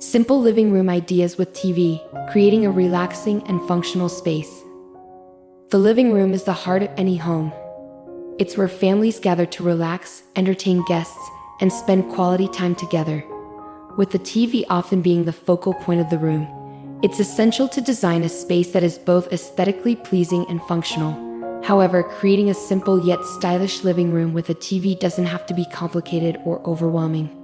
Simple living room ideas with TV, creating a relaxing and functional space. The living room is the heart of any home. It's where families gather to relax, entertain guests, and spend quality time together. With the TV often being the focal point of the room, it's essential to design a space that is both aesthetically pleasing and functional. However, creating a simple yet stylish living room with a TV doesn't have to be complicated or overwhelming.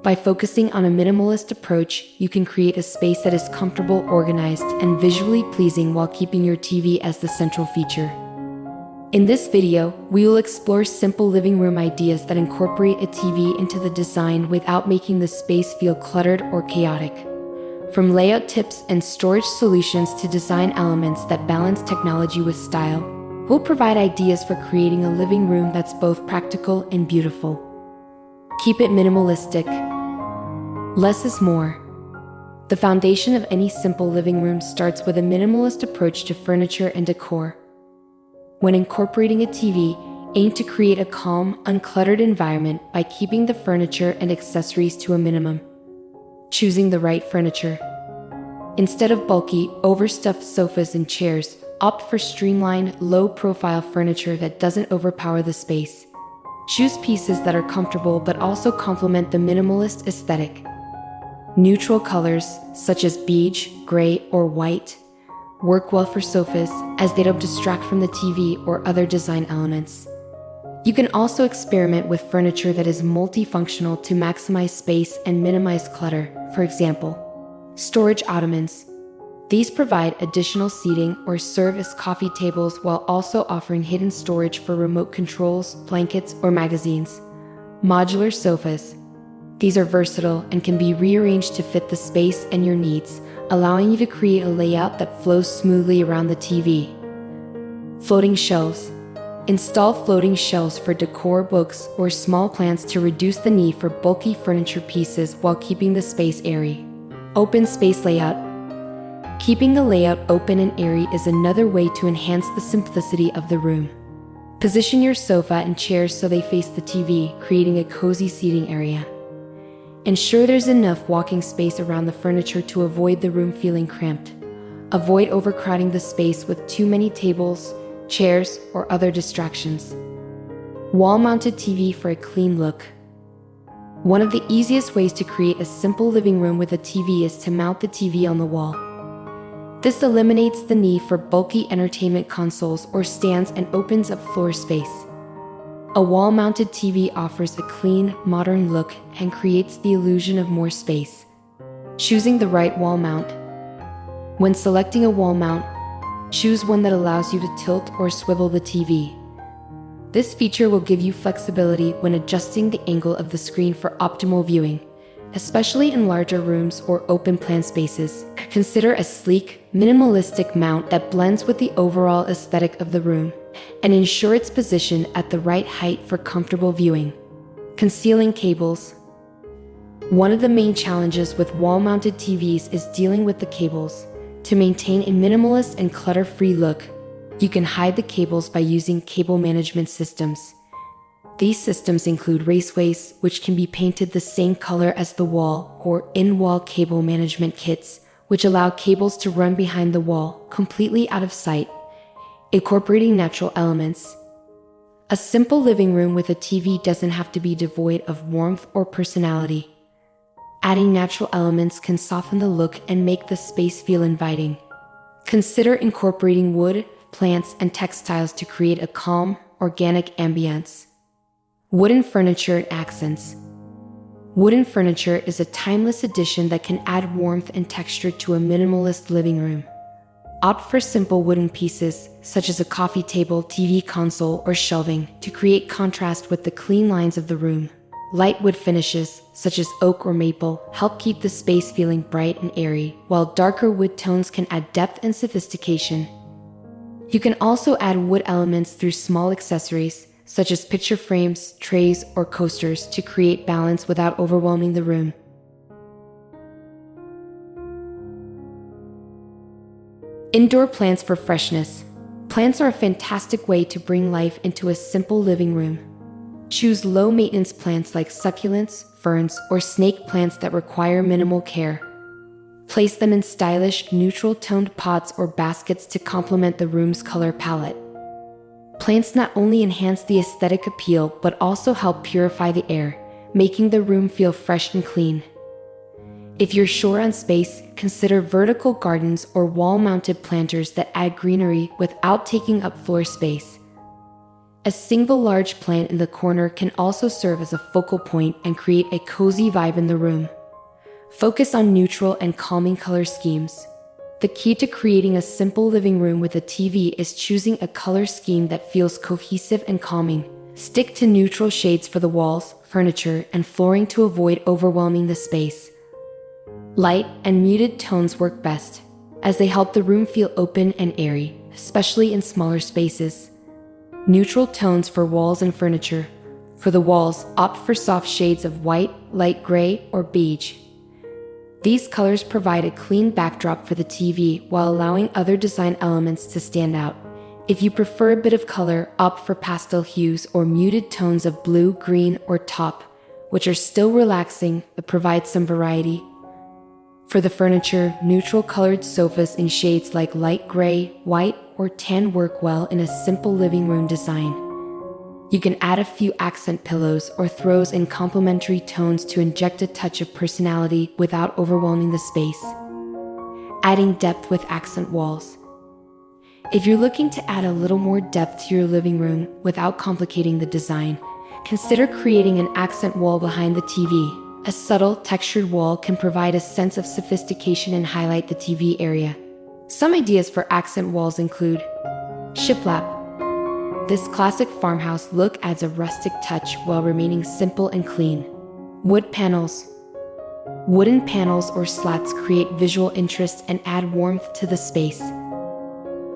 By focusing on a minimalist approach, you can create a space that is comfortable, organized, and visually pleasing while keeping your TV as the central feature. In this video, we will explore simple living room ideas that incorporate a TV into the design without making the space feel cluttered or chaotic. From layout tips and storage solutions to design elements that balance technology with style, we'll provide ideas for creating a living room that's both practical and beautiful. Keep it minimalistic. Less is more. The foundation of any simple living room starts with a minimalist approach to furniture and decor. When incorporating a TV, aim to create a calm, uncluttered environment by keeping the furniture and accessories to a minimum. Choosing the right furniture. Instead of bulky, overstuffed sofas and chairs, opt for streamlined, low-profile furniture that doesn't overpower the space. Choose pieces that are comfortable but also complement the minimalist aesthetic. Neutral colors, such as beige, gray, or white, work well for sofas as they don't distract from the TV or other design elements. You can also experiment with furniture that is multifunctional to maximize space and minimize clutter. For example, storage ottomans. These provide additional seating or serve as coffee tables while also offering hidden storage for remote controls, blankets, or magazines. Modular sofas. These are versatile and can be rearranged to fit the space and your needs, allowing you to create a layout that flows smoothly around the TV. Floating shelves. Install floating shelves for decor, books, or small plants to reduce the need for bulky furniture pieces while keeping the space airy. Open space layout. Keeping the layout open and airy is another way to enhance the simplicity of the room. Position your sofa and chairs so they face the TV, creating a cozy seating area. Ensure there's enough walking space around the furniture to avoid the room feeling cramped. Avoid overcrowding the space with too many tables, chairs, or other distractions. Wall-mounted TV for a clean look. One of the easiest ways to create a simple living room with a TV is to mount the TV on the wall. This eliminates the need for bulky entertainment consoles or stands and opens up floor space. A wall-mounted TV offers a clean, modern look and creates the illusion of more space. Choosing the right wall mount. When selecting a wall mount, choose one that allows you to tilt or swivel the TV. This feature will give you flexibility when adjusting the angle of the screen for optimal viewing, especially in larger rooms or open-plan spaces. Consider a sleek, minimalistic mount that blends with the overall aesthetic of the room, and ensure its position at the right height for comfortable viewing. Concealing cables. One of the main challenges with wall-mounted TVs is dealing with the cables. To maintain a minimalist and clutter-free look, you can hide the cables by using cable management systems. These systems include raceways, which can be painted the same color as the wall, or in-wall cable management kits, which allow cables to run behind the wall, completely out of sight. Incorporating natural elements. A simple living room with a TV doesn't have to be devoid of warmth or personality. Adding natural elements can soften the look and make the space feel inviting. Consider incorporating wood, plants, and textiles to create a calm, organic ambience. Wooden furniture and accents. Wooden furniture is a timeless addition that can add warmth and texture to a minimalist living room. Opt for simple wooden pieces, such as a coffee table, TV console, or shelving, to create contrast with the clean lines of the room. Light wood finishes, such as oak or maple, help keep the space feeling bright and airy, while darker wood tones can add depth and sophistication. You can also add wood elements through small accessories, such as picture frames, trays, or coasters, to create balance without overwhelming the room. Indoor plants for freshness. Plants are a fantastic way to bring life into a simple living room. Choose low-maintenance plants like succulents, ferns, or snake plants that require minimal care. Place them in stylish, neutral-toned pots or baskets to complement the room's color palette. Plants not only enhance the aesthetic appeal but also help purify the air, making the room feel fresh and clean. If you're short on space, consider vertical gardens or wall-mounted planters that add greenery without taking up floor space. A single large plant in the corner can also serve as a focal point and create a cozy vibe in the room. Focus on neutral and calming color schemes. The key to creating a simple living room with a TV is choosing a color scheme that feels cohesive and calming. Stick to neutral shades for the walls, furniture, and flooring to avoid overwhelming the space. Light and muted tones work best, as they help the room feel open and airy, especially in smaller spaces. Neutral tones for walls and furniture. For the walls, opt for soft shades of white, light gray, or beige. These colors provide a clean backdrop for the TV while allowing other design elements to stand out. If you prefer a bit of color, opt for pastel hues or muted tones of blue, green, or taupe, which are still relaxing but provide some variety. For the furniture, neutral colored sofas in shades like light gray, white, or tan work well in a simple living room design. You can add a few accent pillows or throws in complementary tones to inject a touch of personality without overwhelming the space. Adding depth with accent walls. If you're looking to add a little more depth to your living room without complicating the design, consider creating an accent wall behind the TV. A subtle, textured wall can provide a sense of sophistication and highlight the TV area. Some ideas for accent walls include shiplap. This classic farmhouse look adds a rustic touch while remaining simple and clean. Wood panels. Wooden panels or slats create visual interest and add warmth to the space.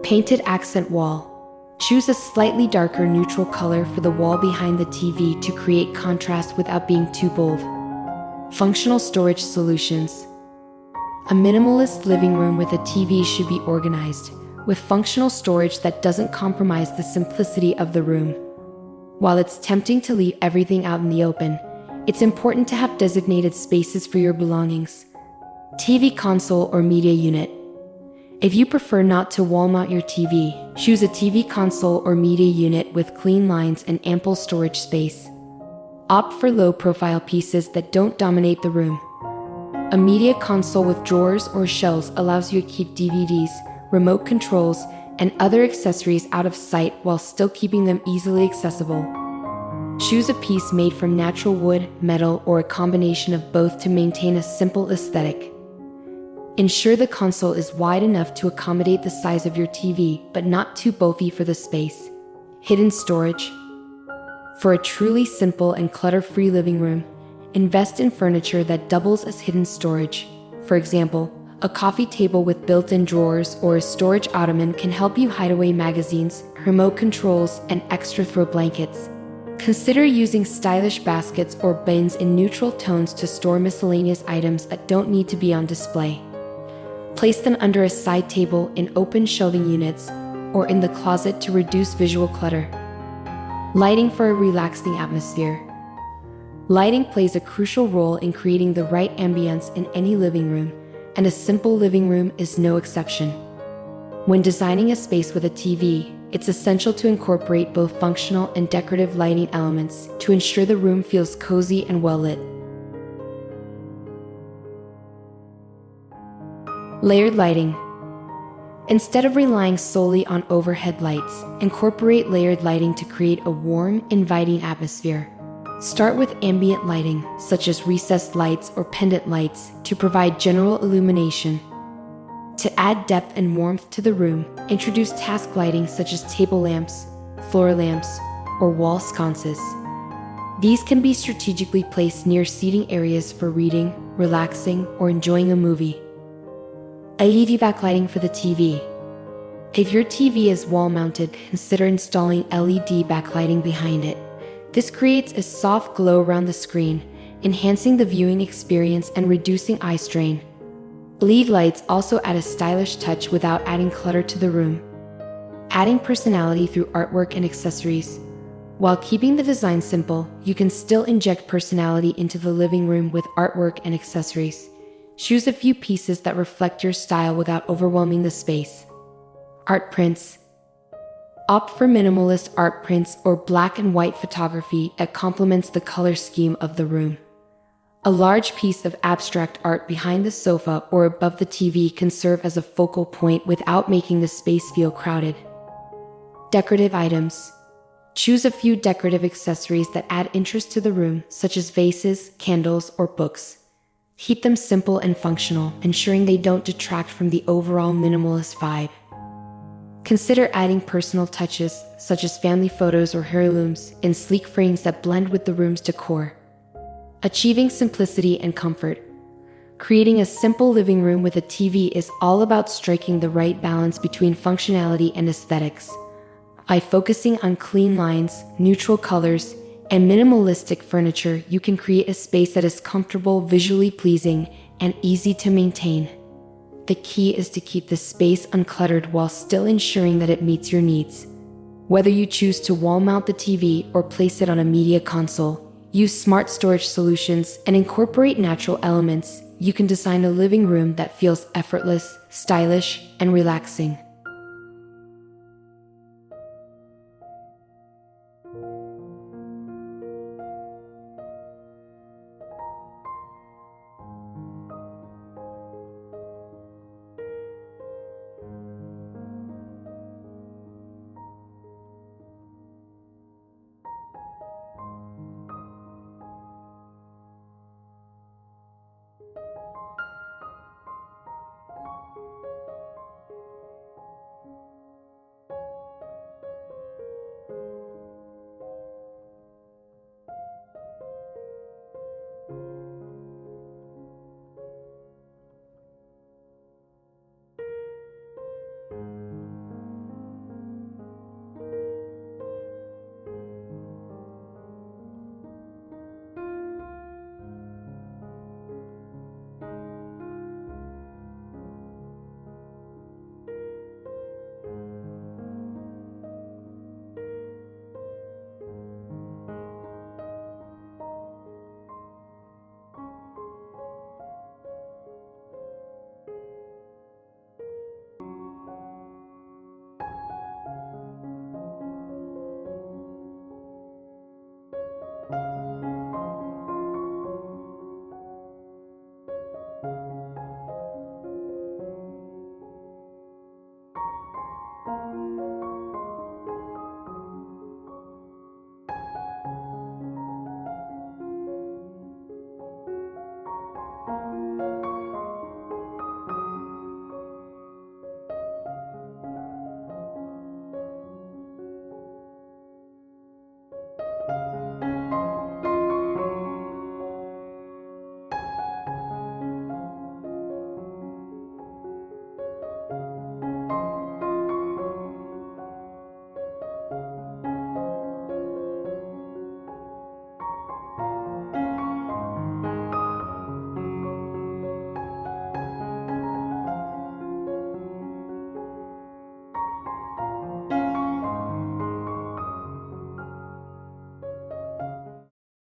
Painted accent wall. Choose a slightly darker neutral color for the wall behind the TV to create contrast without being too bold. Functional storage solutions. A minimalist living room with a TV should be organized, with functional storage that doesn't compromise the simplicity of the room. While it's tempting to leave everything out in the open, it's important to have designated spaces for your belongings. TV console or media unit. If you prefer not to wall mount your TV, choose a TV console or media unit with clean lines and ample storage space. Opt for low-profile pieces that don't dominate the room. A media console with drawers or shelves allows you to keep DVDs, remote controls, and other accessories out of sight while still keeping them easily accessible. Choose a piece made from natural wood, metal, or a combination of both to maintain a simple aesthetic. Ensure the console is wide enough to accommodate the size of your TV, but not too bulky for the space. Hidden storage. For a truly simple and clutter-free living room, invest in furniture that doubles as hidden storage. For example, a coffee table with built-in drawers or a storage ottoman can help you hide away magazines, remote controls, and extra throw blankets. Consider using stylish baskets or bins in neutral tones to store miscellaneous items that don't need to be on display. Place them under a side table in open shelving units or in the closet to reduce visual clutter. Lighting for a relaxing atmosphere. Lighting plays a crucial role in creating the right ambience in any living room, and a simple living room is no exception. When designing a space with a TV, it's essential to incorporate both functional and decorative lighting elements to ensure the room feels cozy and well lit. Layered lighting. Instead of relying solely on overhead lights, incorporate layered lighting to create a warm, inviting atmosphere. Start with ambient lighting, such as recessed lights or pendant lights, to provide general illumination. To add depth and warmth to the room, introduce task lighting such as table lamps, floor lamps, or wall sconces. These can be strategically placed near seating areas for reading, relaxing, or enjoying a movie. LED backlighting for the TV. If your TV is wall-mounted, consider installing LED backlighting behind it. This creates a soft glow around the screen, enhancing the viewing experience and reducing eye strain. LED lights also add a stylish touch without adding clutter to the room. Adding personality through artwork and accessories. While keeping the design simple, you can still inject personality into the living room with artwork and accessories. Choose a few pieces that reflect your style without overwhelming the space. Art prints. Opt for minimalist art prints or black and white photography that complements the color scheme of the room. A large piece of abstract art behind the sofa or above the TV can serve as a focal point without making the space feel crowded. Decorative items. Choose a few decorative accessories that add interest to the room, such as vases, candles, or books. Keep them simple and functional, ensuring they don't detract from the overall minimalist vibe. Consider adding personal touches, such as family photos or heirlooms, in sleek frames that blend with the room's decor. Achieving simplicity and comfort. Creating a simple living room with a TV is all about striking the right balance between functionality and aesthetics. By focusing on clean lines, neutral colors, and minimalistic furniture, you can create a space that is comfortable, visually pleasing, and easy to maintain. The key is to keep the space uncluttered while still ensuring that it meets your needs. Whether you choose to wall mount the TV or place it on a media console, use smart storage solutions, and incorporate natural elements, you can design a living room that feels effortless, stylish, and relaxing.